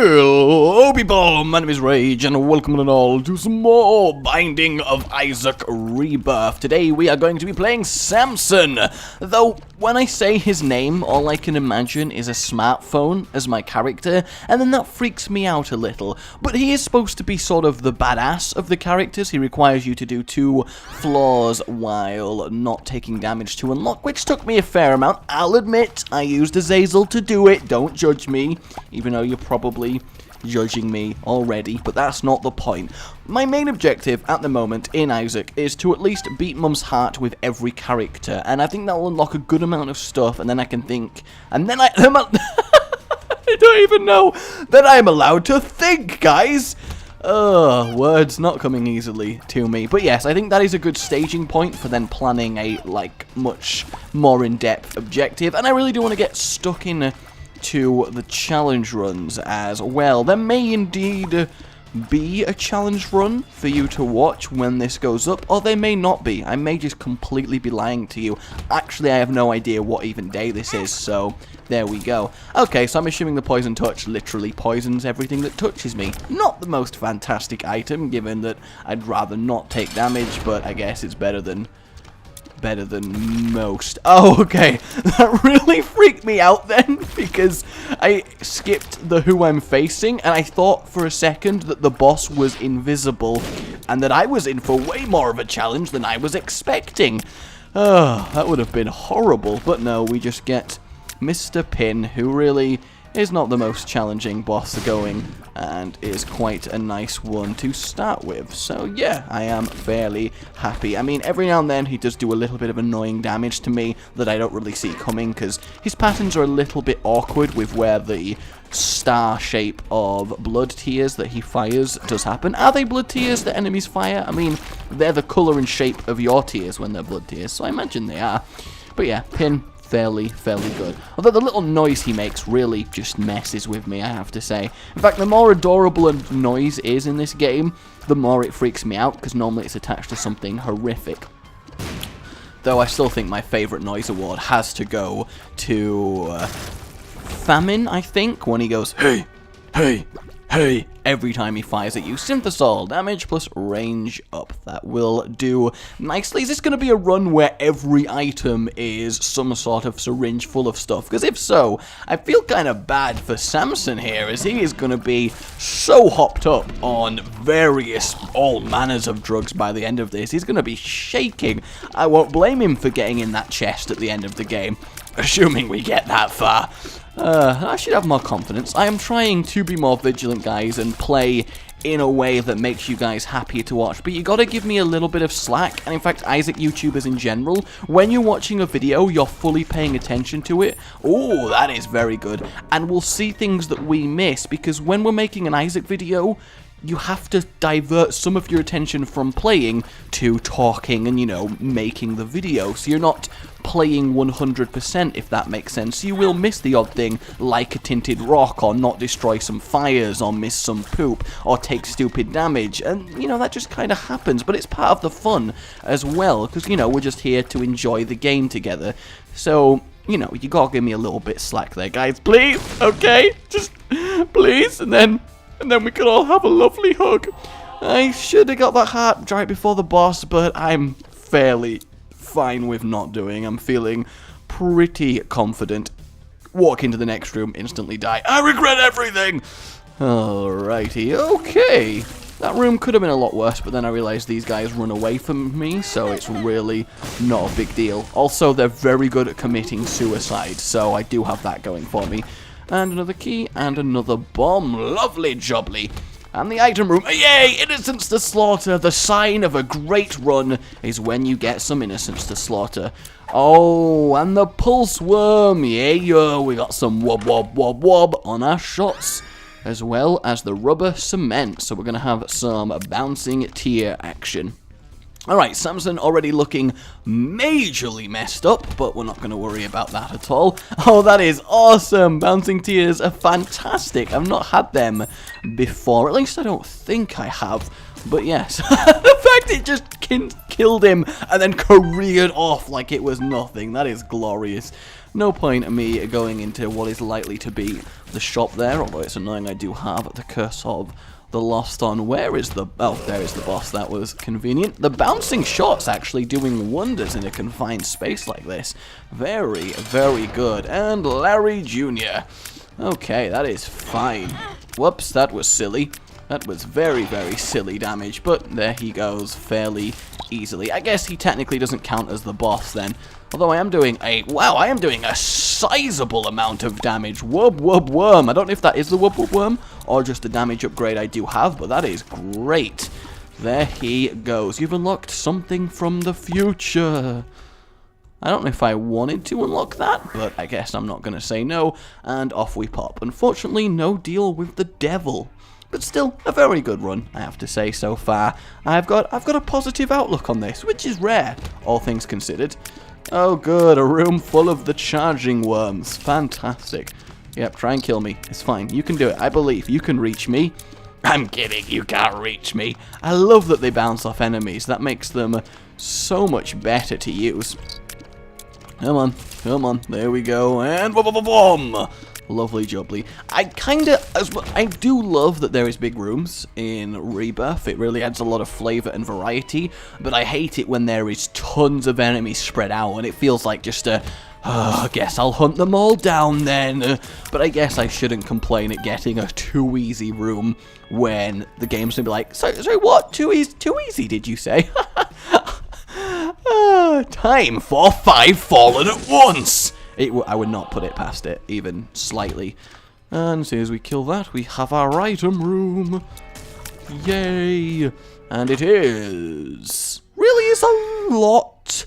Hello people, my name is Rage and welcome and all to some more Binding of Isaac Rebirth. Today we are going to be playing Samson, though when I say his name all I can imagine is a smartphone as my character, and then that freaks me out a little. But he is supposed to be sort of the badass of the characters. He requires you to do 2 floors while not taking damage to unlock, which took me a fair amount. I'll admit, I used Azazel to do it, don't judge me, even though you're probably judging me already, but that's not the point. My main objective at the moment in Isaac is to at least beat Mum's heart with every character, and I think that will unlock a good amount of stuff, and then I can think, and then I don't even know that I'm allowed to think, guys! Words not coming easily to me. But yes, I think that is a good staging point for then planning a, much more in-depth objective, and I really do want to get stuck in to the challenge runs as well. There may indeed be a challenge run for you to watch when this goes up, or they may not be. I may just completely be lying to you. Actually, I have no idea what even day this is, so there we go. Okay, so I'm assuming the poison touch literally poisons everything that touches me. Not the most fantastic item, given that I'd rather not take damage, but I guess it's better than most. Oh, okay. That really freaked me out then, because I skipped the who I'm facing, and I thought for a second that the boss was invisible, and that I was in for way more of a challenge than I was expecting. Oh, that would have been horrible, but no, we just get Mr. Pin, who really is not the most challenging boss going, and is quite a nice one to start with. So yeah, I am fairly happy. I mean, every now and then he does do a little bit of annoying damage to me that I don't really see coming, because his patterns are a little bit awkward with where the star shape of blood tears that he fires does happen. Are they blood tears that enemies fire? I mean, they're the colour and shape of your tears when they're blood tears, so I imagine they are. But yeah, Pin, fairly good. Although the little noise he makes really just messes with me, I have to say. In fact, the more adorable a noise is in this game, the more it freaks me out, because normally it's attached to something horrific. Though I still think my favourite noise award has to go to Famine, I think, when he goes, hey, hey, hey, every time he fires at you. Traversal, damage plus range up. That will do nicely. Is this going to be a run where every item is some sort of syringe full of stuff? Because if so, I feel kind of bad for Samson here, as he is going to be so hopped up on all manners of drugs by the end of this. He's going to be shaking. I won't blame him for getting in that chest at the end of the game, assuming we get that far. I should have more confidence. I am trying to be more vigilant, guys, and play in a way that makes you guys happier to watch, but you gotta give me a little bit of slack. And in fact, Isaac YouTubers in general, when you're watching a video, you're fully paying attention to it. Oh, that is very good. And we'll see things that we miss, because when we're making an Isaac video, you have to divert some of your attention from playing to talking and, you know, making the video. So you're not playing 100%, if that makes sense. You will miss the odd thing, like a tinted rock, or not destroy some fires, or miss some poop, or take stupid damage. And, you know, that just kind of happens, but it's part of the fun as well, because, you know, we're just here to enjoy the game together. So, you know, you gotta give me a little bit slack there, guys. Please, okay? Just, please, and then we could all have a lovely hug. I should have got that heart right before the boss, but I'm fairly fine with not doing. I'm feeling pretty confident. Walk into the next room, instantly die. I regret everything! Alrighty, okay. That room could have been a lot worse, but then I realized these guys run away from me, so it's really not a big deal. Also, they're very good at committing suicide, so I do have that going for me. And another key, and another bomb. Lovely jubbly. And the item room. Yay! Innocents to slaughter. The sign of a great run is when you get some innocents to slaughter. Oh, and the pulse worm. Yeah, we got some wob on our shots, as well as the rubber cement. So we're going to have some bouncing tear action. Alright, Samson already looking majorly messed up, but we're not going to worry about that at all. Oh, that is awesome! Bouncing tears are fantastic. I've not had them before. At least I don't think I have. But yes, the fact it just killed him and then careered off like it was nothing, that is glorious. No point in me going into what is likely to be the shop there, although it's annoying I do have the Curse of the Lost on. Where is the... Oh, there is the boss. That was convenient. The bouncing shot's actually doing wonders in a confined space like this. Very, very good. And Larry Jr. Okay, that is fine. Whoops, that was silly. That was very, very silly damage, but there he goes fairly easily. I guess he technically doesn't count as the boss then. Although I am doing a... Wow, I am doing a sizable amount of damage. Wub, wub, worm. I don't know if that is the wub, wub, worm or just a damage upgrade I do have, but that is great. There he goes. You've unlocked something from the future. I don't know if I wanted to unlock that, but I guess I'm not going to say no. And off we pop. Unfortunately, no deal with the devil. But still, a very good run, I have to say, so far. I've got a positive outlook on this, which is rare, all things considered. Oh good, a room full of the charging worms. Fantastic. Yep, try and kill me. It's fine. You can do it. I believe. You can reach me. I'm kidding. You can't reach me. I love that they bounce off enemies. That makes them so much better to use. Come on. Come on. There we go. And boom! Lovely jubbly. I do love that there is big rooms in Rebirth. It really adds a lot of flavor and variety, but I hate it when there is tons of enemies spread out and it feels like just a, I guess I'll hunt them all down then. But I guess I shouldn't complain at getting a too easy room when the game's gonna be like, sorry, what? Too easy, did you say? Time for 5 fallen at once! I would not put it past it, even slightly. And as soon as we kill that, we have our item room. Yay! And it is... Really is a lot...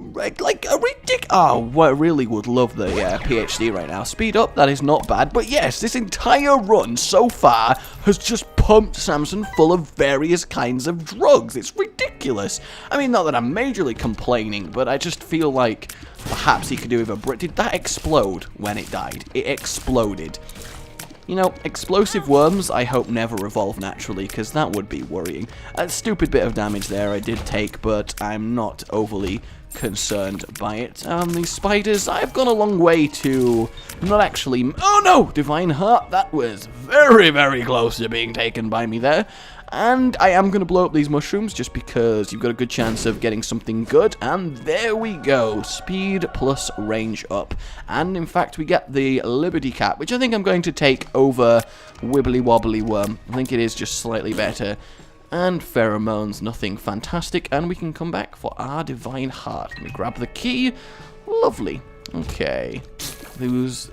Like a ridiculous... Oh, I really would love the PhD right now. Speed up, that is not bad. But yes, this entire run so far has just pumped Samson full of various kinds of drugs. It's ridiculous. I mean, not that I'm majorly complaining, but I just feel like perhaps he could do with a brick. Did that explode when it died? It exploded. You know, explosive worms, I hope never evolve naturally, because that would be worrying. A stupid bit of damage there I did take, but I'm not overly concerned by it. The spiders, I've gone a long way to not actually... Oh no! Divine Heart, that was very, very close to being taken by me there. And I am going to blow up these mushrooms just because you've got a good chance of getting something good. And there we go. Speed plus range up. And in fact, we get the Liberty Cap, which I think I'm going to take over Wibbly Wobbly Worm. I think it is just slightly better. And pheromones, nothing fantastic. And we can come back for our Divine Heart. Let me grab the key. Lovely. Okay.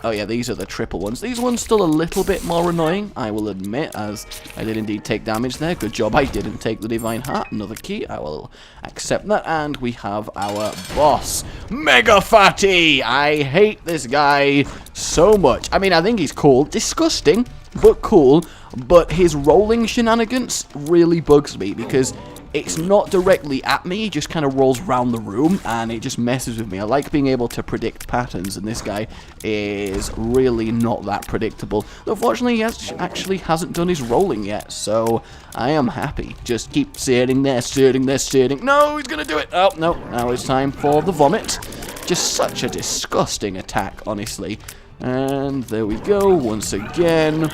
Oh yeah, these are the triple ones. These ones still a little bit more annoying, I will admit, as I did indeed take damage there. Good job I didn't take the Divine Heart. Another key, I will accept that. And we have our boss, Mega Fatty. I hate this guy so much. I mean, I think he's cool. Disgusting, but cool. But his rolling shenanigans really bugs me because it's not directly at me, it just kind of rolls around the room, and it just messes with me. I like being able to predict patterns, and this guy is really not that predictable. Unfortunately, he actually hasn't done his rolling yet, so I am happy. Just keep sitting there, sitting there, sitting. No, he's going to do it. Oh, no, now it's time for the vomit. Just such a disgusting attack, honestly. And there we go, once again.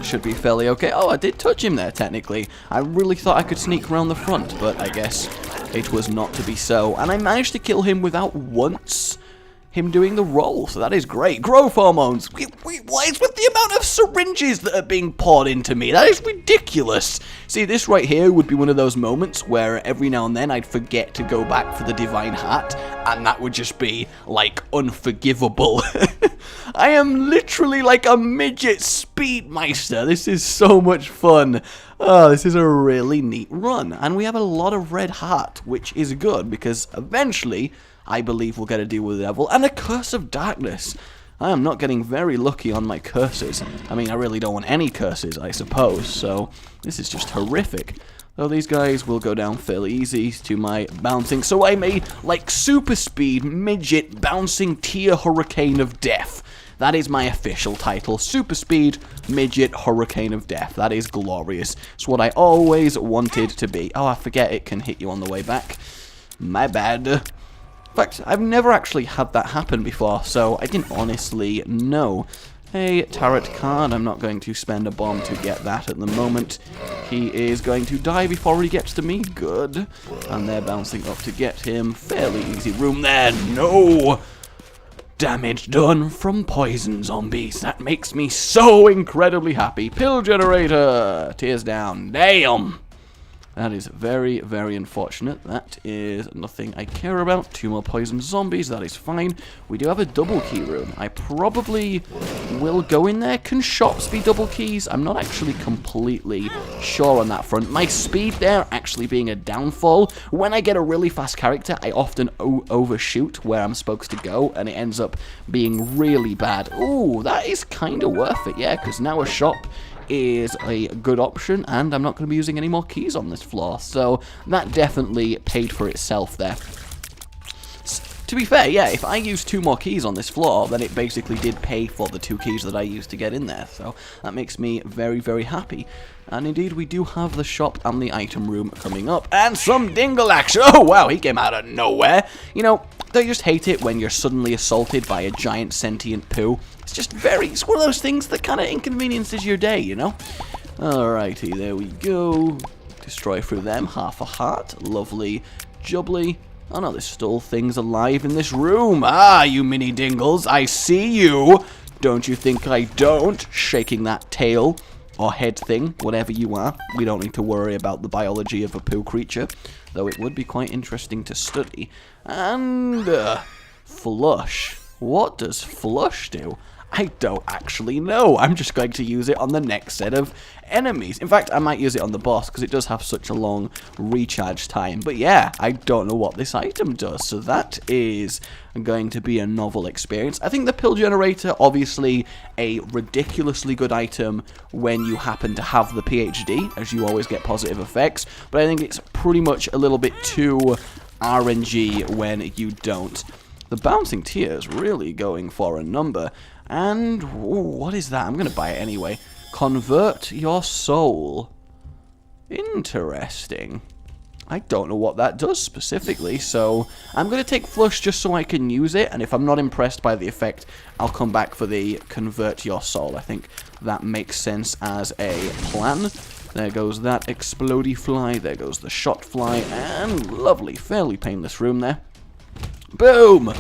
Should be fairly okay. Oh, I did touch him there, technically. I really thought I could sneak around the front, but I guess it was not to be so. And I managed to kill him without once him doing the roll, so that is great. Growth hormones. What is with the amount of syringes that are being poured into me? That is ridiculous. See, this right here would be one of those moments where every now and then I'd forget to go back for the Divine Heart, and that would just be, like, unforgivable. I am literally like a midget speedmeister. This is so much fun. Oh, this is a really neat run. And we have a lot of red heart, which is good, because eventually I believe we'll get a deal with the devil. And a curse of darkness. I am not getting very lucky on my curses. I mean, I really don't want any curses, I suppose. So this is just horrific. Though these guys will go down fairly easy to my bouncing. So I'm a, like, super speed, midget, bouncing tier hurricane of death. That is my official title. Super speed, midget, hurricane of death. That is glorious. It's what I always wanted to be. Oh, I forget it can hit you on the way back. My bad. In fact, I've never actually had that happen before, so I didn't honestly know. A turret card. I'm not going to spend a bomb to get that at the moment. He is going to die before he gets to me. Good. And they're bouncing up to get him. Fairly easy room there. No! Damage done from poison zombies. That makes me so incredibly happy. Pill generator. Tears down. Damn! That is very, very unfortunate. That is nothing I care about. 2 more poison zombies. That is fine. We do have a double key room. I probably will go in there. Can shops be double keys? I'm not actually completely sure on that front. My speed there actually being a downfall. When I get a really fast character, I often overshoot where I'm supposed to go, and it ends up being really bad. Ooh, that is kind of worth it, yeah, because now a shop is a good option, and I'm not going to be using any more keys on this floor, so that definitely paid for itself there. To be fair, yeah, if I use 2 more keys on this floor, then it basically did pay for the 2 keys that I used to get in there, so that makes me very, very happy. And indeed, we do have the shop and the item room coming up, and some dingle action. Oh, wow, he came out of nowhere. You know, don't you just hate it when you're suddenly assaulted by a giant sentient poo? It's one of those things that kind of inconveniences your day, you know? Alrighty, there we go. Destroy through them, half a heart. Lovely jubbly. Oh no, there's still things alive in this room. Ah, you mini dingles, I see you. Don't you think I don't? Shaking that tail or head thing, whatever you are. We don't need to worry about the biology of a poo creature, though it would be quite interesting to study. And flush. What does flush do? I don't actually know. I'm just going to use it on the next set of enemies. In fact, I might use it on the boss because it does have such a long recharge time. But yeah, I don't know what this item does. So that is going to be a novel experience. I think the pill generator, obviously a ridiculously good item when you happen to have the PhD, as you always get positive effects. But I think it's pretty much a little bit too RNG when you don't. The bouncing tears really going for a number. And, ooh, what is that? I'm going to buy it anyway. Convert your soul. Interesting. I don't know what that does specifically, so I'm going to take flush just so I can use it, and if I'm not impressed by the effect, I'll come back for the convert your soul. I think that makes sense as a plan. There goes that explodey fly, there goes the shot fly, and lovely, fairly painless room there. Boom!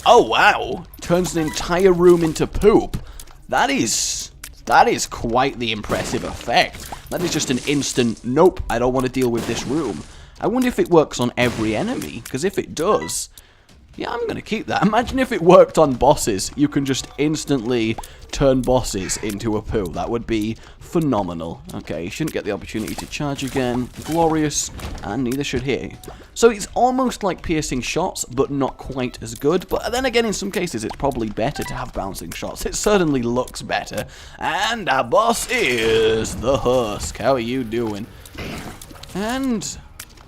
Oh, wow. Turns an entire room into poop. That is quite the impressive effect. That is just an instant, nope, I don't want to deal with this room. I wonder if it works on every enemy, because if it does, yeah, I'm going to keep that. Imagine if it worked on bosses. You can just instantly turn bosses into a poo. That would be phenomenal. Okay, you shouldn't get the opportunity to charge again. Glorious, and neither should he. So it's almost like piercing shots, but not quite as good. But then again, in some cases, it's probably better to have bouncing shots. It certainly looks better. And our boss is the Husk. How are you doing? And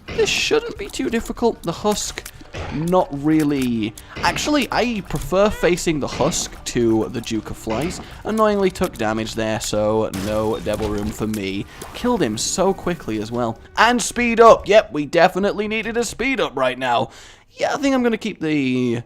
this shouldn't be too difficult. The Husk, not really. Actually, I prefer facing the Husk to the Duke of Flies. Annoyingly took damage there, so no devil room for me. Killed him so quickly as well. And speed up. Yep, we definitely needed a speed up right now. Yeah, I think I'm going to keep the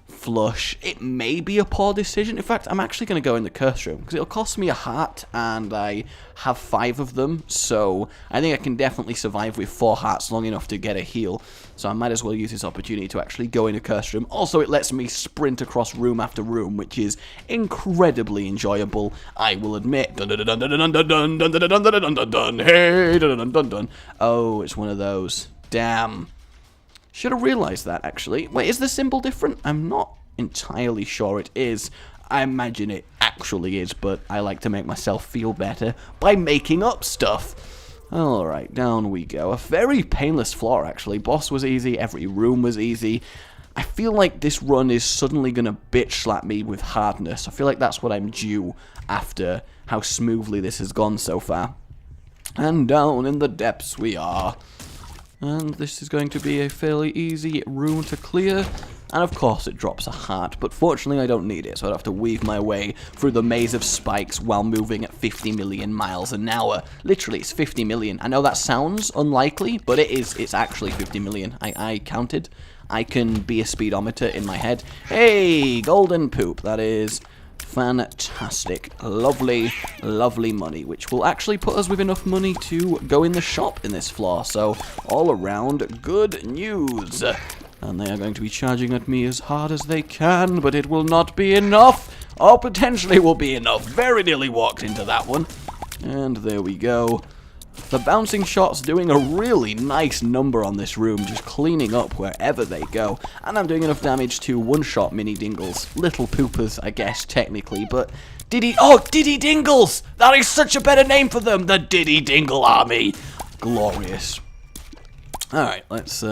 flush. It may be a poor decision. In fact, I'm actually going to go in the curse room because it'll cost me a heart and I have 5 of them, so I think I can definitely survive with 4 hearts long enough to get a heal. So I might as well use this opportunity to actually go in a curse room. Also, it lets me sprint across room after room, which is incredibly enjoyable, I will admit. Hey, oh, it's one of those. Damn. Should have realized that, actually. Wait, is the symbol different? I'm not entirely sure it is. I imagine it actually is, but I like to make myself feel better by making up stuff. Alright, down we go. A very painless floor, actually. Boss was easy, every room was easy. I feel like this run is suddenly going to bitch slap me with hardness. I feel like that's what I'm due after how smoothly this has gone so far. And down in the depths we are. And this is going to be a fairly easy room to clear. And of course it drops a heart, but fortunately I don't need it, so I'd have to weave my way through the maze of spikes while moving at 50 million miles an hour. Literally, it's 50 million. I know that sounds unlikely, but it's actually 50 million. I counted. I can be a speedometer in my head. Hey, golden poop. That is fantastic. Lovely, lovely money, which will actually put us with enough money to go in the shop in this floor. So, all around, good news. And they are going to be charging at me as hard as they can, but it will not be enough. Or potentially will be enough. Very nearly walked into that one. And there we go. The bouncing shot's doing a really nice number on this room, just cleaning up wherever they go. And I'm doing enough damage to one-shot mini dingles. Little poopers, I guess, technically, but Diddy Dingles! That is such a better name for them, the Diddy Dingle Army. Glorious. Alright, let's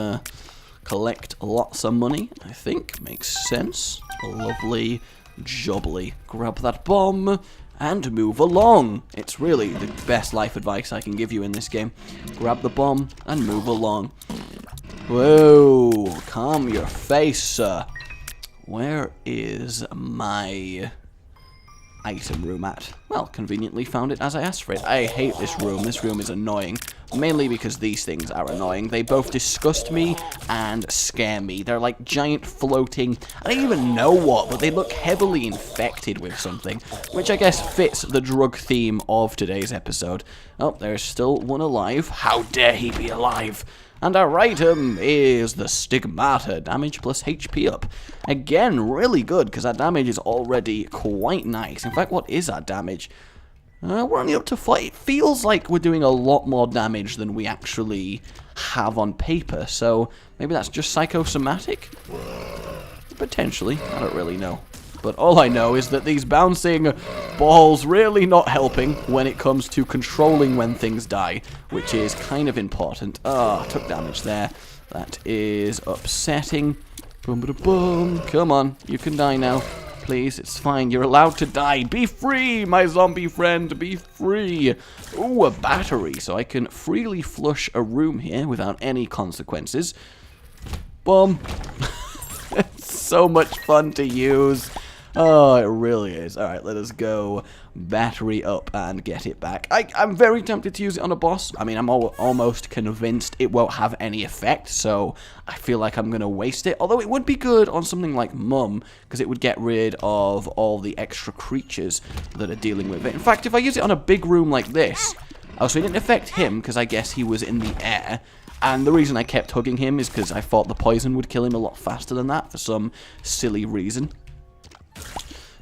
collect lots of money, I think. Makes sense. Lovely jubbly. Grab that bomb and move along. It's really the best life advice I can give you in this game. Grab the bomb and move along. Whoa, calm your face, sir. Where is my item room at? Well, conveniently found it as I asked for it. I hate this room. This room is annoying. Mainly because these things are annoying. They both disgust me and scare me. They're like giant floating, I don't even know what, but they look heavily infected with something, which I guess fits the drug theme of today's episode. Oh, there's still one alive. How dare he be alive? And our item is the Stigmata, damage plus HP up. Again, really good, because our damage is already quite nice. In fact, what is our damage? We're only up to 5. It feels like we're doing a lot more damage than we actually have on paper, so maybe that's just psychosomatic? Potentially, I don't really know. But all I know is that these bouncing balls really not helping when it comes to controlling when things die, which is kind of important. Ah, took damage there. That is upsetting. Boom, boom, boom. Come on, you can die now. Please, it's fine. You're allowed to die. Be free, my zombie friend. Be free. Ooh, a battery, so I can freely flush a room here without any consequences. Boom. It's so much fun to use. Oh, it really is. Alright, let us go battery up and get it back. I'm very tempted to use it on a boss. I mean, I'm almost convinced it won't have any effect, so I feel like I'm going to waste it. Although it would be good on something like Mum, because it would get rid of all the extra creatures that are dealing with it. In fact, if I use it on a big room like this... Oh, so it didn't affect him, because I guess he was in the air. And the reason I kept hugging him is because I thought the poison would kill him a lot faster than that, for some silly reason.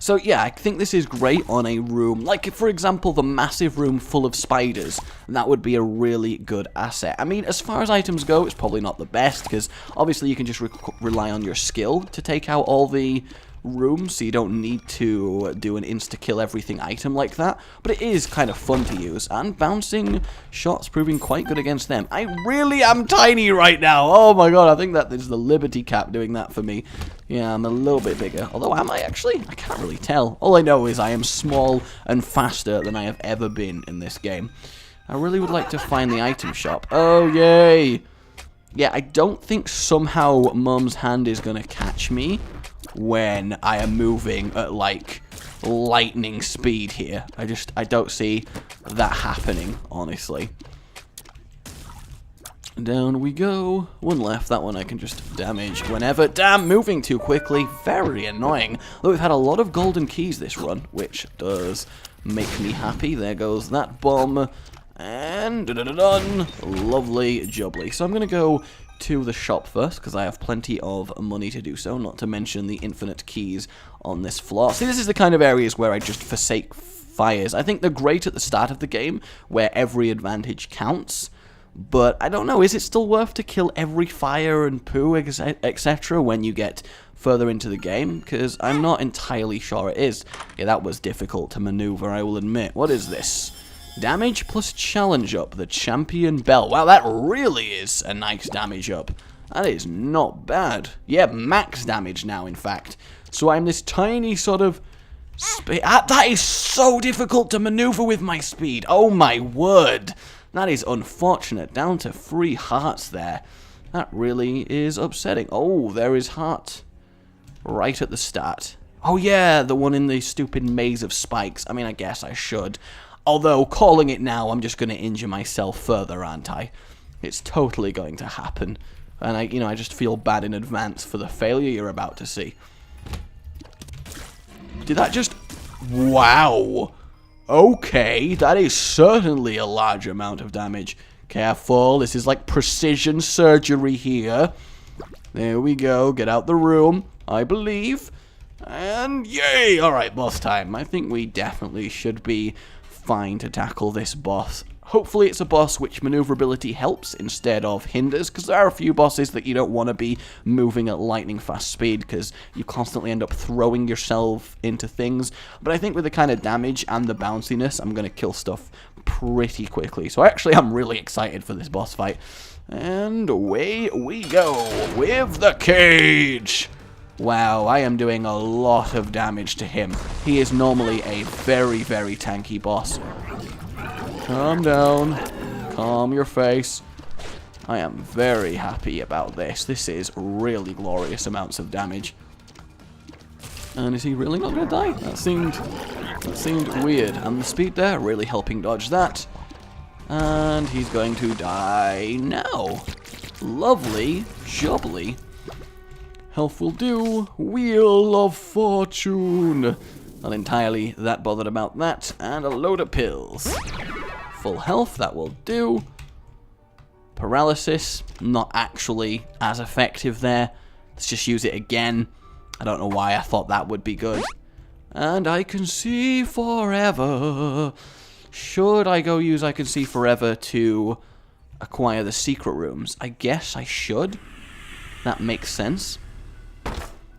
So yeah, I think this is great on a room, like for example the massive room full of spiders. That would be a really good asset. I mean, as far as items go, it's probably not the best, because obviously you can just rely on your skill to take out all the rooms, so you don't need to do an insta-kill everything item like that, but it is kind of fun to use, and bouncing shots proving quite good against them. I really am tiny right now. Oh my god, I think that is the Liberty Cap doing that for me. Yeah, I'm a little bit bigger, although am I actually? I can't really tell. All I know is I am small and faster than I have ever been in this game. I really would like to find the item shop. Oh, yay! Yeah, I don't think somehow Mum's hand is gonna catch me when I am moving at, like, lightning speed here. I don't see that happening, honestly. Down we go. One left. That one I can just damage whenever. Damn, moving too quickly. Very annoying. Though we've had a lot of golden keys this run, which does make me happy. There goes that bomb. And dun-dun-dun-dun. Lovely jubbly. So I'm going to go to the shop first, because I have plenty of money to do so, not to mention the infinite keys on this floor. See, this is the kind of areas where I just forsake fires. I think they're great at the start of the game, where every advantage counts, but I don't know, is it still worth to kill every fire and poo, etc. when you get further into the game? Because I'm not entirely sure it is. Yeah, that was difficult to maneuver, I will admit. What is this? Damage plus challenge up, the champion bell. Wow, that really is a nice damage up. That is not bad. Yeah, max damage now, in fact. So I'm this tiny sort of... that is so difficult to maneuver with my speed. Oh my word. That is unfortunate. Down to 3 hearts there. That really is upsetting. Oh, there is heart right at the start. Oh yeah, the one in the stupid maze of spikes. I mean, I guess I should. Although, calling it now, I'm just going to injure myself further, aren't I? It's totally going to happen. And I just feel bad in advance for the failure you're about to see. Did that just... Wow. Okay, that is certainly a large amount of damage. Careful, this is like precision surgery here. There we go, get out the room, I believe. And yay! Alright, boss time. I think we definitely should be fine to tackle this boss. Hopefully it's a boss which maneuverability helps instead of hinders, because there are a few bosses that you don't want to be moving at lightning fast speed, because you constantly end up throwing yourself into things. But I think with the kind of damage and the bounciness, I'm going to kill stuff pretty quickly. So actually I'm really excited for this boss fight. And away we go with the cage! Wow, I am doing a lot of damage to him. He is normally a very, very tanky boss. Calm down. Calm your face. I am very happy about this. This is really glorious amounts of damage. And is he really not going to die? That seemed weird. And the speed there, really helping dodge that. And he's going to die now. Lovely jubbly. Health will do. Wheel of Fortune. Not entirely that bothered about that. And a load of pills. Full health, that will do. Paralysis, not actually as effective there. Let's just use it again. I don't know why I thought that would be good. And I can see forever. Should I go use I can see forever to acquire the secret rooms? I guess I should. That makes sense.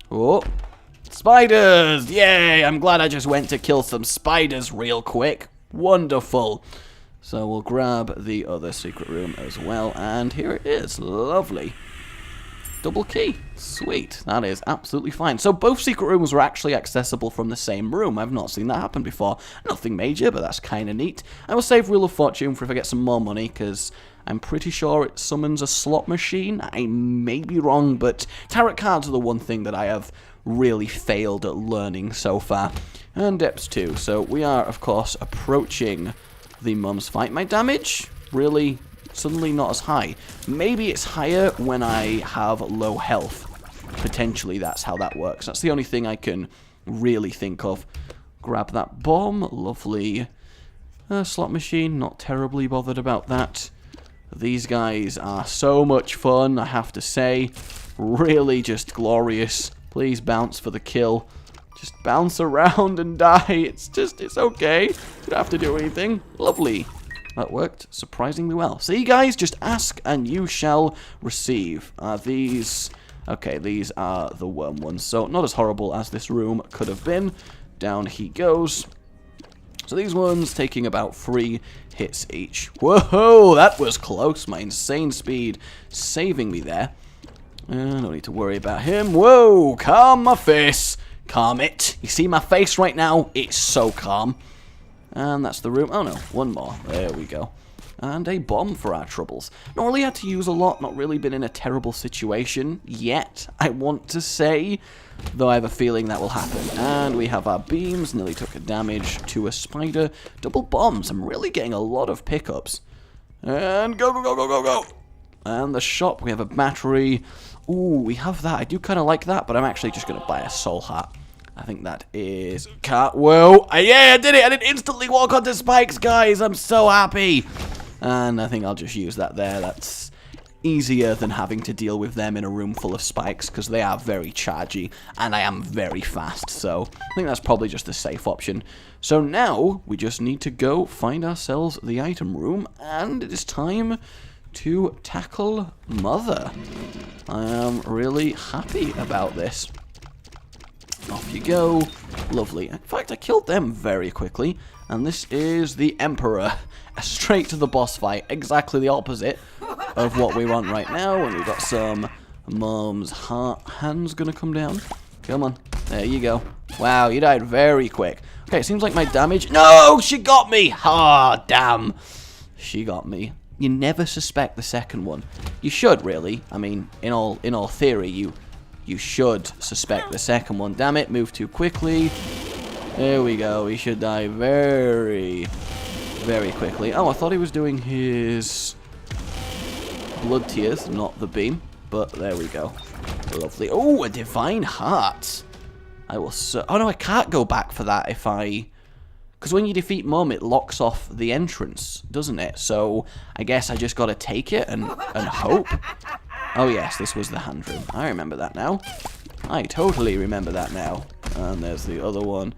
Oh, spiders! Yay! I'm glad I just went to kill some spiders real quick. Wonderful. So we'll grab the other secret room as well, and here it is. Lovely. Double key. Sweet. That is absolutely fine. So both secret rooms were actually accessible from the same room. I've not seen that happen before. Nothing major, but that's kind of neat. I will save Wheel of Fortune for if I get some more money, because I'm pretty sure it summons a slot machine. I may be wrong, but tarot cards are the one thing that I have really failed at learning so far. And depths too. So we are, of course, approaching the mum's fight. My damage, really, suddenly not as high. Maybe it's higher when I have low health. Potentially that's how that works. That's the only thing I can really think of. Grab that bomb. Lovely. Slot machine, not terribly bothered about that. These guys are so much fun, I have to say. Really just glorious. Please bounce for the kill. Just bounce around and die. It's okay. You don't have to do anything. Lovely. That worked surprisingly well. See, guys, just ask and you shall receive. These... Okay, these are the worm ones. So, not as horrible as this room could have been. Down he goes. So these ones taking about 3 hits each. Whoa, that was close. My insane speed saving me there. No need to worry about him. Whoa, calm my face. Calm it. You see my face right now? It's so calm. And that's the room. Oh no, one more. There we go. And a bomb for our troubles. Not really had to use a lot. Not really been in a terrible situation yet, I want to say. Though I have a feeling that will happen. And we have our beams. Nearly took a damage to a spider. Double bombs. I'm really getting a lot of pickups. And go, go, go, go, go, go. And the shop. We have a battery. Ooh, we have that. I do kind of like that, but I'm actually just going to buy a soul heart. I think that is... Whoa. Yeah, I did it. I did instantly walk onto spikes, guys. I'm so happy. And I think I'll just use that there. That's easier than having to deal with them in a room full of spikes, because they are very chargy, and I am very fast. So I think that's probably just a safe option. So now we just need to go find ourselves the item room, and it is time to tackle Mother. I am really happy about this. Off you go. Lovely. In fact, I killed them very quickly. And this is the Emperor. Straight to the boss fight. Exactly the opposite of what we want right now. And we've got some Mum's hands gonna come down. Come on. There you go. Wow, you died very quick. Okay, it seems like my damage... No! She got me! Ah, damn. She got me. You never suspect the second one. You should, really. I mean, in all theory, you should suspect the second one. Damn it, move too quickly. There we go. He should die very, very quickly. Oh, I thought he was doing his blood tears, not the beam. But there we go. Lovely. Oh, a divine heart. I will. Oh no, I can't go back for that if I. Because when you defeat Mum, it locks off the entrance, doesn't it? So I guess I just got to take it and hope. Oh yes, this was the hand room. I remember that now. I totally remember that now. And there's the other one.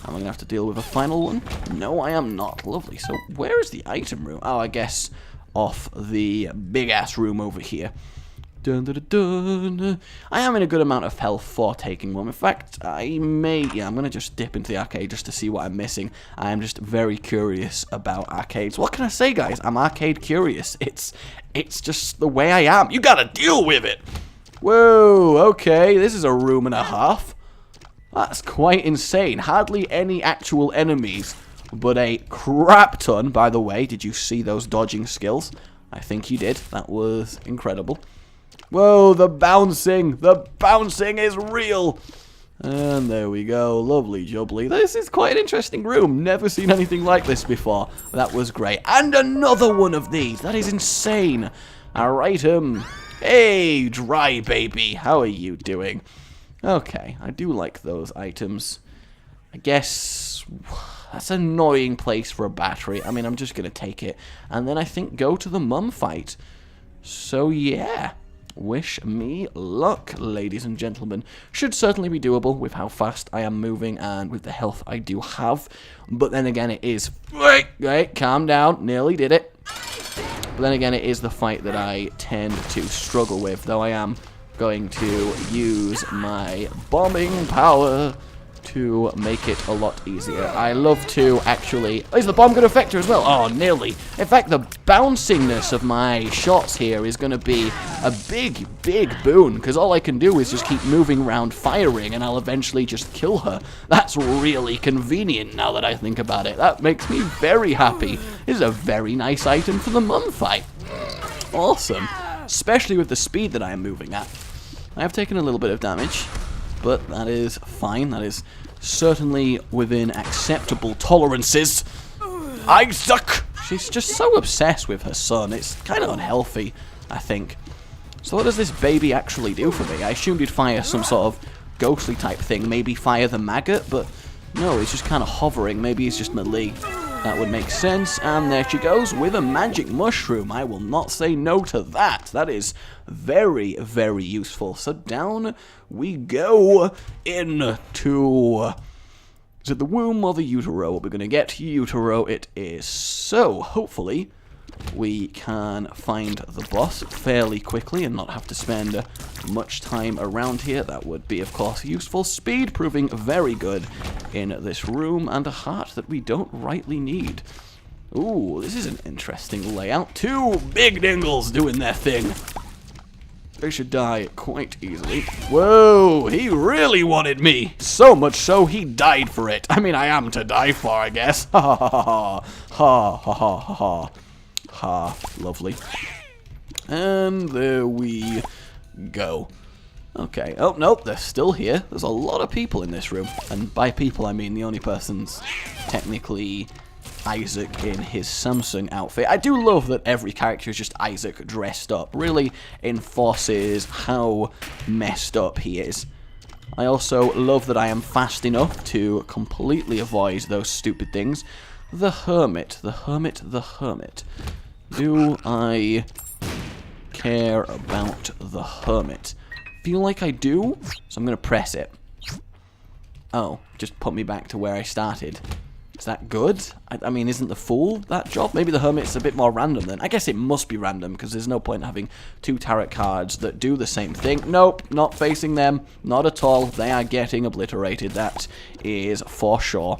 Am I going to have to deal with a final one? No, I am not. Lovely. So where is the item room? Oh, I guess off the big-ass room over here. Dun, dun, dun, dun. I am in a good amount of health for taking one. In fact, I may... Yeah, I'm going to just dip into the arcade just to see what I'm missing. I am just very curious about arcades. What can I say, guys? I'm arcade curious. It's just the way I am. You got to deal with it. Whoa, okay. This is a room and a half. That's quite insane. Hardly any actual enemies, but a crap ton. By the way, did you see those dodging skills? I think you did. That was incredible. Whoa, the bouncing! The bouncing is real! And there we go, lovely jubbly. This is quite an interesting room. Never seen anything like this before. That was great. And another one of these. That is insane. Alright, hey, Dry Baby. How are you doing? Okay, I do like those items. I guess that's an annoying place for a battery. I mean, I'm just going to take it. And then I think go to the Mum fight. So, yeah. Wish me luck, ladies and gentlemen. Should certainly be doable with how fast I am moving and with the health I do have. But then again, it is... Wait, calm down. Nearly did it. But then again, it is the fight that I tend to struggle with, though I am going to use my bombing power to make it a lot easier. I love to actually... Is the bomb going to affect her as well? Oh, nearly. In fact, the bouncingness of my shots here is going to be a big, big boon, because all I can do is just keep moving around firing, and I'll eventually just kill her. That's really convenient now that I think about it. That makes me very happy. This is a very nice item for the Mum fight. Awesome. Especially with the speed that I am moving at. I have taken a little bit of damage, but that is fine. That is certainly within acceptable tolerances. I suck! She's just so obsessed with her son. It's kind of unhealthy, I think. So what does this baby actually do for me? I assumed he'd fire some sort of ghostly type thing. Maybe fire the maggot, but no, he's just kind of hovering. Maybe he's just melee. That would make sense. And there she goes with a magic mushroom. I will not say no to that. That is very, very useful. So down we go into... Is it the womb or the utero? What we're going to get? Utero it is. So, hopefully, we can find the boss fairly quickly and not have to spend much time around here. That would be, of course, useful. Speed proving very good in this room, and a heart that we don't rightly need. Ooh, this is an interesting layout. Two big dingles doing their thing. They should die quite easily. Whoa, he really wanted me. So much so, he died for it. I mean, I am to die for, I guess. Ha ha ha ha. Ha ha ha ha ha. Ha, lovely. And there we go. Okay, oh, nope, they're still here. There's a lot of people in this room. And by people, I mean the only person's technically Isaac in his Samson outfit. I do love that every character is just Isaac dressed up. Really enforces how messed up he is. I also love that I am fast enough to completely avoid those stupid things. The Hermit, the Hermit, the Hermit. Do I care about the Hermit? Feel like I do, so I'm going to press it. Oh, just put me back to where I started. Is that good? I mean, isn't the Fool that job? Maybe the Hermit's a bit more random then. I guess it must be random, because there's no point in having two tarot cards that do the same thing. Nope, not facing them. Not at all. They are getting obliterated. That is for sure.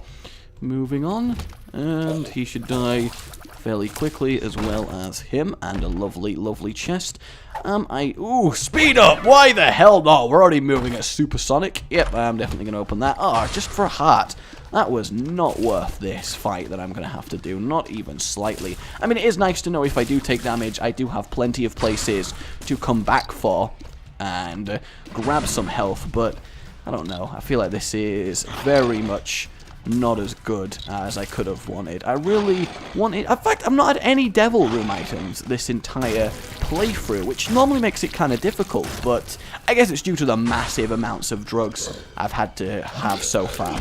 Moving on. And he should die fairly quickly, as well as him. And a lovely, lovely chest. Ooh, speed up! Why the hell not? We're already moving at supersonic. Yep, I'm definitely going to open that. Oh, just for a heart. That was not worth this fight that I'm going to have to do, not even slightly. I mean, it is nice to know if I do take damage, I do have plenty of places to come back for and grab some health, but I don't know. I feel like this is very much not as good as I could have wanted. I really wanted... In fact, I've not had any Devil Room items this entire playthrough, which normally makes it kind of difficult, but I guess it's due to the massive amounts of drugs I've had to have so far.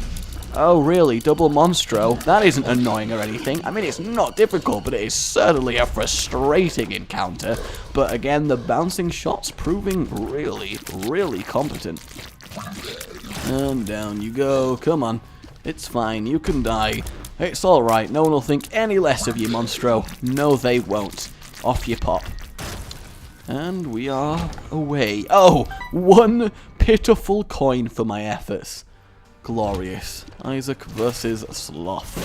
Oh, really? Double Monstro? That isn't annoying or anything. I mean, it's not difficult, but it is certainly a frustrating encounter. But again, the bouncing shots proving really, really competent. And down you go. Come on. It's fine. You can die. It's alright. No one will think any less of you, Monstro. No, they won't. Off you pop. And we are away. Oh, one pitiful coin for my efforts. Glorious. Isaac versus Sloth.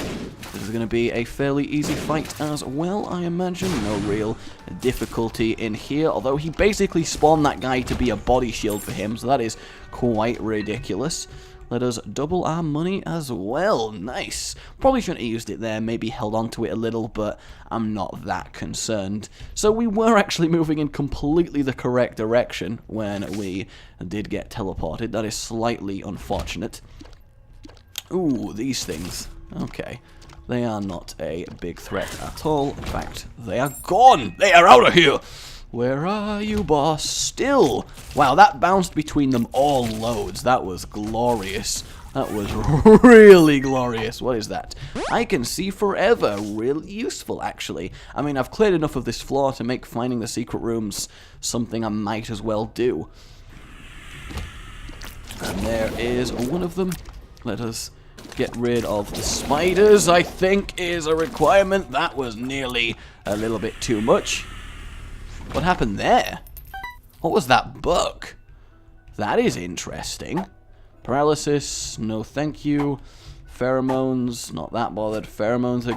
This is going to be a fairly easy fight as well, I imagine. No real difficulty in here, although he basically spawned that guy to be a body shield for him, so that is quite ridiculous. Let us double our money as well. Nice. Probably shouldn't have used it there, maybe held on to it a little, but I'm not that concerned. So we were actually moving in completely the correct direction when we did get teleported. That is slightly unfortunate. Ooh, these things. Okay. They are not a big threat at all. In fact, they are gone! They are out of here! Where are you, boss? Still! Wow, that bounced between them all loads. That was glorious. That was really glorious. What is that? I can see forever. Really useful, actually. I mean, I've cleared enough of this floor to make finding the secret rooms something I might as well do. And there is one of them. Let us get rid of the spiders, I think, is a requirement. That was nearly a little bit too much. What happened there? What was that bug? That is interesting. Paralysis, no thank you. Pheromones, not that bothered. Pheromones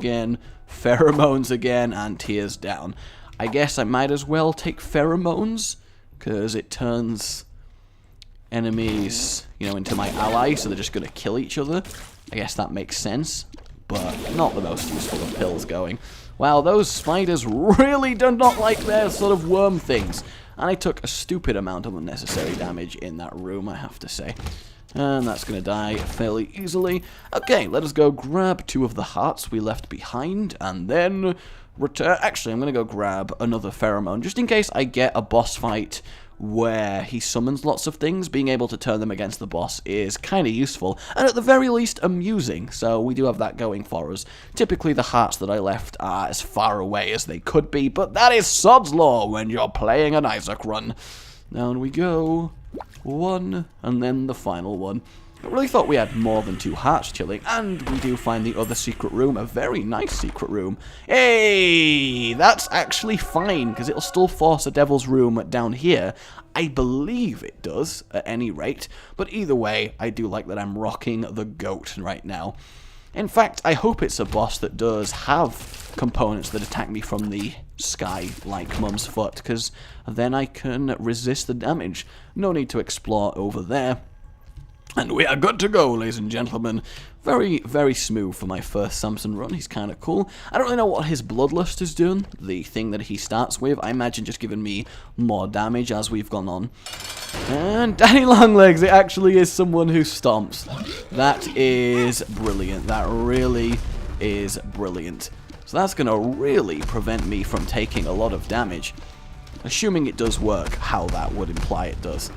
again, and tears down. I guess I might as well take pheromones, because it turns enemies, you know, into my ally, so they're just going to kill each other. I guess that makes sense, but not the most useful of pills going. Wow, those spiders really do not like their sort of worm things. And I took a stupid amount of unnecessary damage in that room, I have to say. And that's going to die fairly easily. Okay, let us go grab 2 of the hearts we left behind, and then return. Actually, I'm going to go grab another pheromone, just in case I get a boss fight where he summons lots of things. Being able to turn them against the boss is kind of useful, and at the very least amusing, so we do have that going for us. Typically the hearts that I left are as far away as they could be, but that is sod's law when you're playing an Isaac run. Down we go. 1, and then the final one. I really thought we had more than 2 hearts chilling, and we do find the other secret room, a very nice secret room. Hey, that's actually fine, because it'll still force a devil's room down here. I believe it does, at any rate, but either way, I do like that I'm rocking the goat right now. In fact, I hope it's a boss that does have components that attack me from the sky, like Mum's Foot, because then I can resist the damage. No need to explore over there. And we are good to go, ladies and gentlemen. Very, very smooth for my first Samson run. He's kind of cool. I don't really know what his Bloodlust is doing, the thing that he starts with. I imagine just giving me more damage as we've gone on. And Daddy Longlegs, it actually is someone who stomps. That is brilliant. That really is brilliant. So that's going to really prevent me from taking a lot of damage. Assuming it does work, how that would imply it does.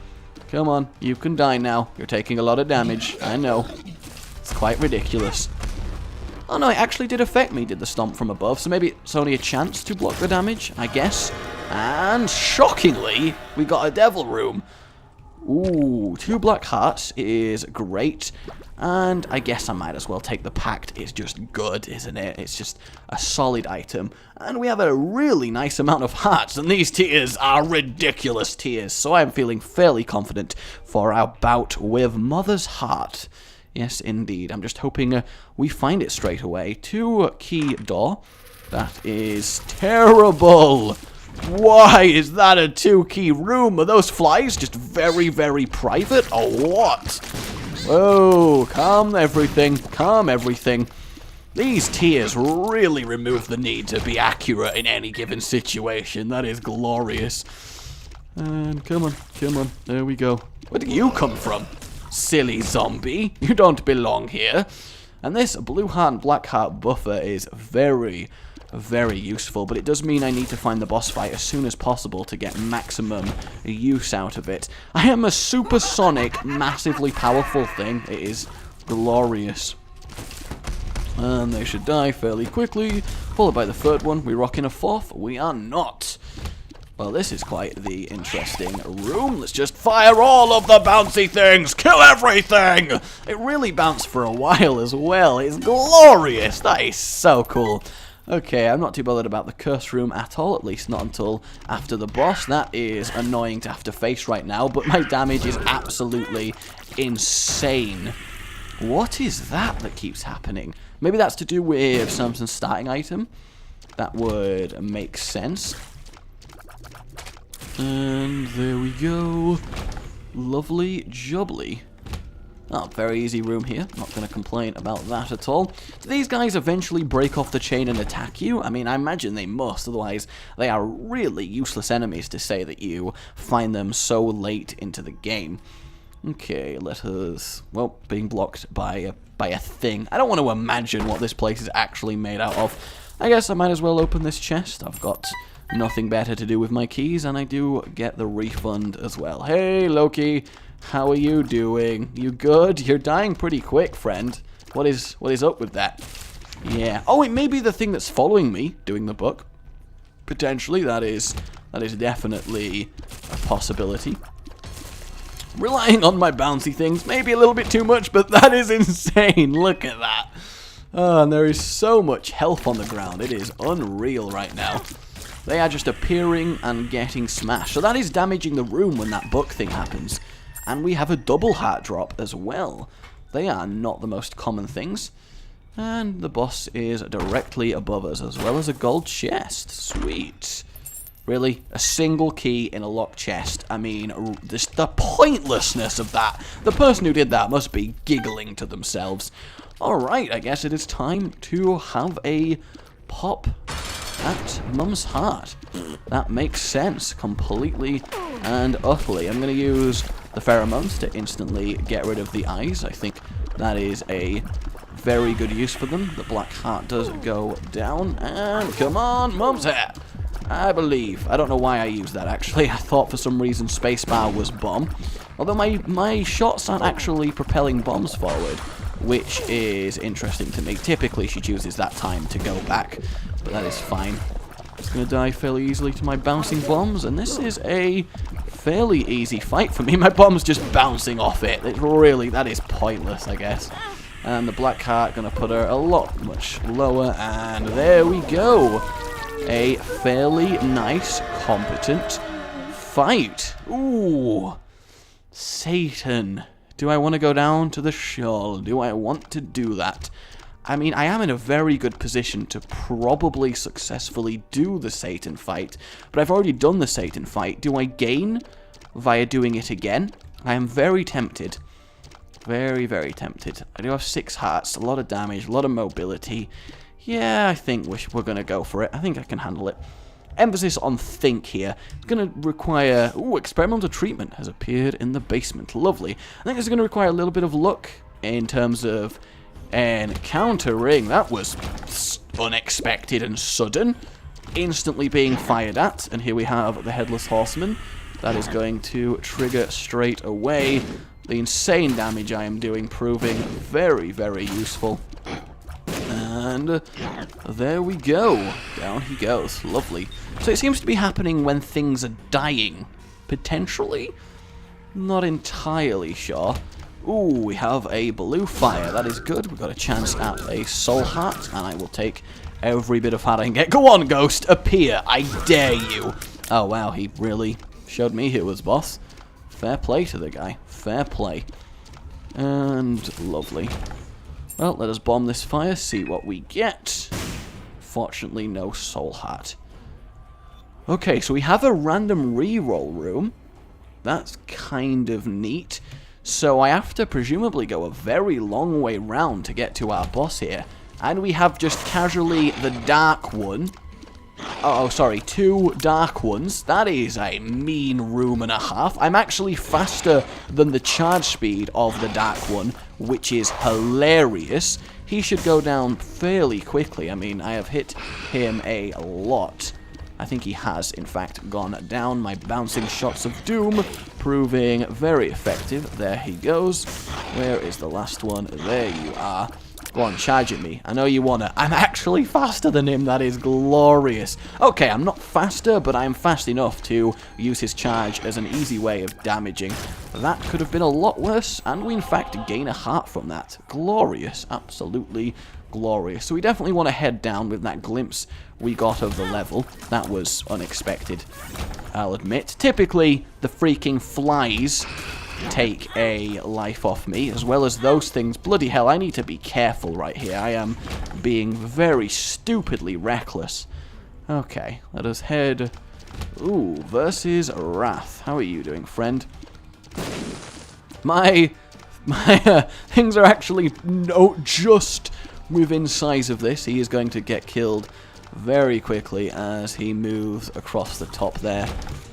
Come on, you can die now. You're taking a lot of damage. I know. It's quite ridiculous. Oh no, it actually did affect me, did the stomp from above, so maybe it's only a chance to block the damage, I guess. And shockingly, we got a devil room. Ooh, 2 black hearts is great. And I guess I might as well take the pact. It's just good, isn't it? It's just a solid item. And we have a really nice amount of hearts, and these tiers are ridiculous tiers. So I'm feeling fairly confident for our bout with Mother's Heart. Yes, indeed. I'm just hoping we find it straight away. 2 key door. That is terrible. Why is that a 2 key room? Are those flies just very, very private, or what? Whoa, calm everything, calm everything. These tiers really remove the need to be accurate in any given situation. That is glorious. And come on, there we go. Where did you come from, silly zombie? You don't belong here. And this blue heart and black heart buffer is very, very useful, but it does mean I need to find the boss fight as soon as possible to get maximum use out of it. I am a supersonic, massively powerful thing. It is glorious. And they should die fairly quickly, followed by the third one. We rocking a fourth? We are not. Well, this is quite the interesting room. Let's just fire all of the bouncy things! Kill everything! It really bounced for a while as well. It's glorious! That is so cool. Okay, I'm not too bothered about the curse room at all, at least not until after the boss. That is annoying to have to face right now, but my damage is absolutely insane. What is that keeps happening? Maybe that's to do with Samson's starting item. That would make sense. And there we go. Lovely jubbly. Oh, very easy room here. Not going to complain about that at all. Do these guys eventually break off the chain and attack you? I mean, I imagine they must. Otherwise, they are really useless enemies to say that you find them so late into the game. Okay, let us... Well, being blocked by a thing. I don't want to imagine what this place is actually made out of. I guess I might as well open this chest. I've got nothing better to do with my keys, and I do get the refund as well. Hey, Loki, how are you doing? You good? You're dying pretty quick, friend. What is up with that? Yeah. Oh, it may be the thing that's following me doing the book. Potentially, that is definitely a possibility. Relying on my bouncy things, maybe a little bit too much, but that is insane. Look at that. Oh, and there is so much health on the ground. It is unreal right now. They are just appearing and getting smashed. So that is damaging the room when that book thing happens. And we have a double heart drop as well. They are not the most common things. And the boss is directly above us, as well as a gold chest. Sweet. Really? A single key in a locked chest. I mean, the pointlessness of that. The person who did that must be giggling to themselves. Alright, I guess it is time to have a pop at Mum's heart. That makes sense completely and utterly. I'm going to use the pheromones to instantly get rid of the eyes. I think that is a very good use for them. The black heart does go down. And come on, Mum's heart. I believe. I don't know why I used that, actually. I thought for some reason spacebar was bomb. Although my shots aren't actually propelling bombs forward, which is interesting to me. Typically, she chooses that time to go back, but that is fine. It's going to die fairly easily to my bouncing bombs, and this is a fairly easy fight for me. My bomb's just bouncing off it. That is pointless, I guess. And the black heart going to put her a lot much lower, and there we go. A fairly nice, competent fight. Ooh. Satan. Do I want to go down to the shoal? Do I want to do that? I mean, I am in a very good position to probably successfully do the Satan fight, but I've already done the Satan fight. Do I gain via doing it again? I am very tempted. Very, very tempted. I do have 6 hearts, a lot of damage, a lot of mobility. Yeah, I think we're going to go for it. I think I can handle it. Emphasis on think here. It's going to require... Ooh, experimental treatment has appeared in the basement. Lovely. I think it's going to require a little bit of luck in terms of encountering. That was unexpected and sudden. Instantly being fired at. And here we have the Headless Horseman. That is going to trigger straight away. The insane damage I am doing proving very, very useful. And there we go. Down he goes. Lovely. So it seems to be happening when things are dying. Potentially? Not entirely sure. Ooh, we have a blue fire. That is good. We've got a chance at a soul heart, and I will take every bit of heart I can get. Go on, Ghost. Appear. I dare you. Oh, wow. He really showed me who was boss. Fair play to the guy. Fair play. And lovely. Well, let us bomb this fire, see what we get. Fortunately, no soul heart. Okay, so we have a random reroll room. That's kind of neat. So I have to presumably go a very long way round to get to our boss here. And we have just casually the dark one. Oh, sorry, 2 dark ones. That is a mean room and a half. I'm actually faster than the charge speed of the dark one, which is hilarious. He should go down fairly quickly. I mean, I have hit him a lot. I think he has, in fact, gone down. My bouncing shots of doom proving very effective. There he goes. Where is the last one? There you are. Go on, charge at me. I know you wanna. I'm actually faster than him. That is glorious. Okay, I'm not faster, but I'm fast enough to use his charge as an easy way of damaging. That could have been a lot worse, and we in fact gain a heart from that. Glorious. Absolutely glorious. So we definitely want to head down with that glimpse we got of the level. That was unexpected, I'll admit. Typically, the freaking flies take a life off me, as well as those things. Bloody hell, I need to be careful right here. I am being very stupidly reckless. Okay, let us head... Ooh, versus Wrath. How are you doing, friend? My things are actually just within size of this. He is going to get killed very quickly as he moves across the top there.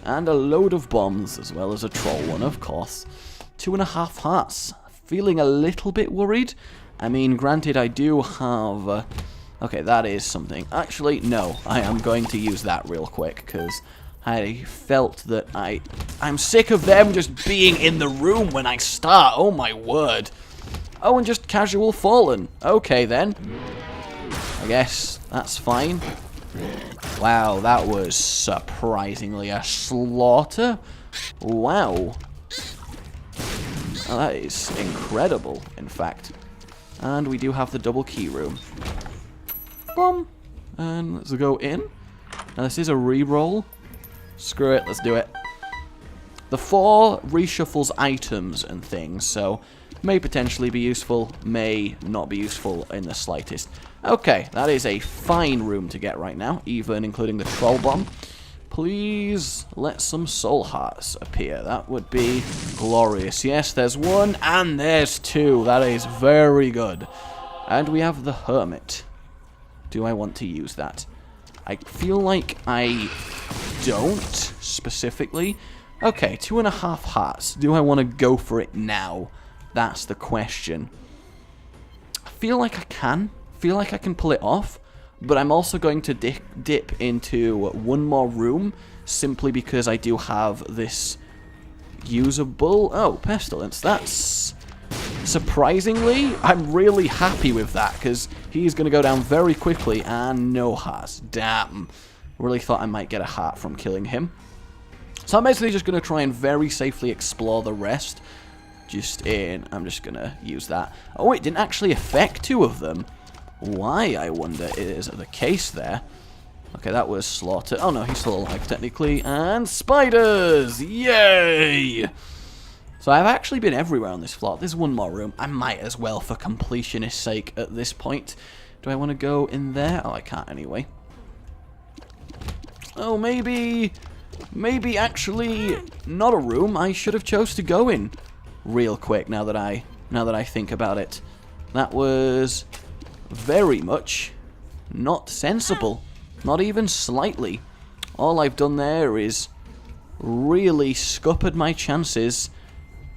And a load of bombs, as well as a troll one, of course. 2.5 hearts. Feeling a little bit worried. I mean, granted, I do have... okay, that is something. Actually, no. I am going to use that real quick, because I felt that I'm sick of them just being in the room when I start. Oh, my word. Oh, and just casual fallen. Okay, then. I guess that's fine. Wow, that was surprisingly a slaughter. Wow. Oh, that is incredible, in fact. And we do have the double key room. Boom. And let's go in. Now, this is a re-roll. Screw it, let's do it. The 4 reshuffles items and things, so may potentially be useful, may not be useful in the slightest. Okay, that is a fine room to get right now, even including the troll bomb. Please let some soul hearts appear. That would be glorious. Yes, there's 1 and there's 2. That is very good. And we have the hermit. Do I want to use that? I feel like I don't specifically. Okay, 2.5 hearts. Do I want to go for it now? That's the question. I feel like I can. Feel like I can pull it off, but I'm also going to dip into 1 more room simply because I do have this usable... Oh, pestilence. That's... Surprisingly, I'm really happy with that because he's going to go down very quickly and no hearts. Damn. Really thought I might get a heart from killing him. So I'm basically just going to try and very safely explore the rest. I'm just going to use that. Oh, it didn't actually affect 2 of them. Why, I wonder, is the case there. Okay, that was slaughter. Oh no, he's still alive, technically. And spiders! Yay! So I've actually been everywhere on this floor. There's 1 more room. I might as well, for completionist's sake, at this point. Do I want to go in there? Oh, I can't anyway. Oh, maybe actually not a room I should have chose to go in real quick now that I think about it. That was very much not sensible. Not even slightly. All I've done there is really scuppered my chances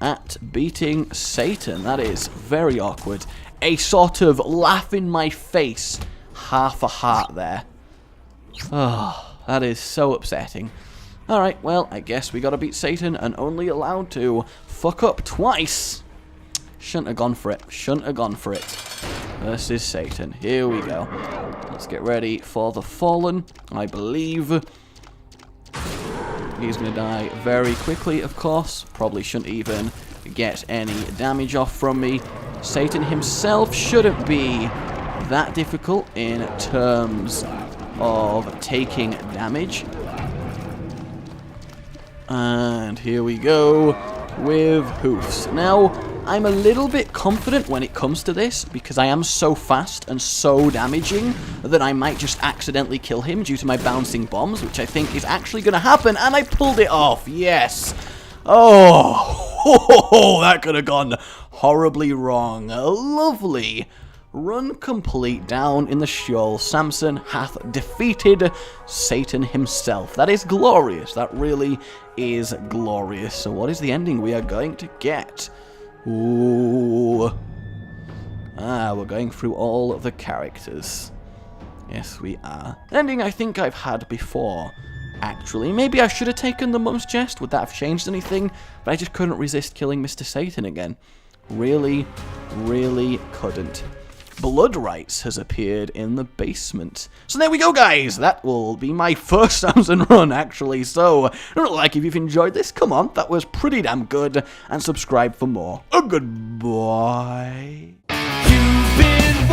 at beating Satan. That is very awkward. A sort of laugh in my face, half a heart there. Oh, that is so upsetting. Alright, well, I guess we gotta beat Satan and only allowed to fuck up twice. Shouldn't have gone for it. Shouldn't have gone for it. Versus Satan. Here we go. Let's get ready for the Fallen. I believe he's going to die very quickly, of course. Probably shouldn't even get any damage off from me. Satan himself shouldn't be that difficult in terms of taking damage. And here we go with Hoofs. Now, I'm a little bit confident when it comes to this, because I am so fast and so damaging that I might just accidentally kill him due to my bouncing bombs, which I think is actually going to happen, and I pulled it off, yes! Oh, Oh, that could have gone horribly wrong. Lovely. Run complete. Down in the Sheol, Samson hath defeated Satan himself. That is glorious. That really is glorious. So what is the ending we are going to get? Ooh. We're going through all of the characters. Yes, we are. Ending I think I've had before, actually. Maybe I should have taken the Mum's Chest. Would that have changed anything? But I just couldn't resist killing Mr. Satan again. Really, really couldn't. Blood Rights has appeared in the basement. So there we go, guys. That will be my first Samson run, actually. So, don't like if you've enjoyed this. Come on, that was pretty damn good. And subscribe for more. Goodbye. You've been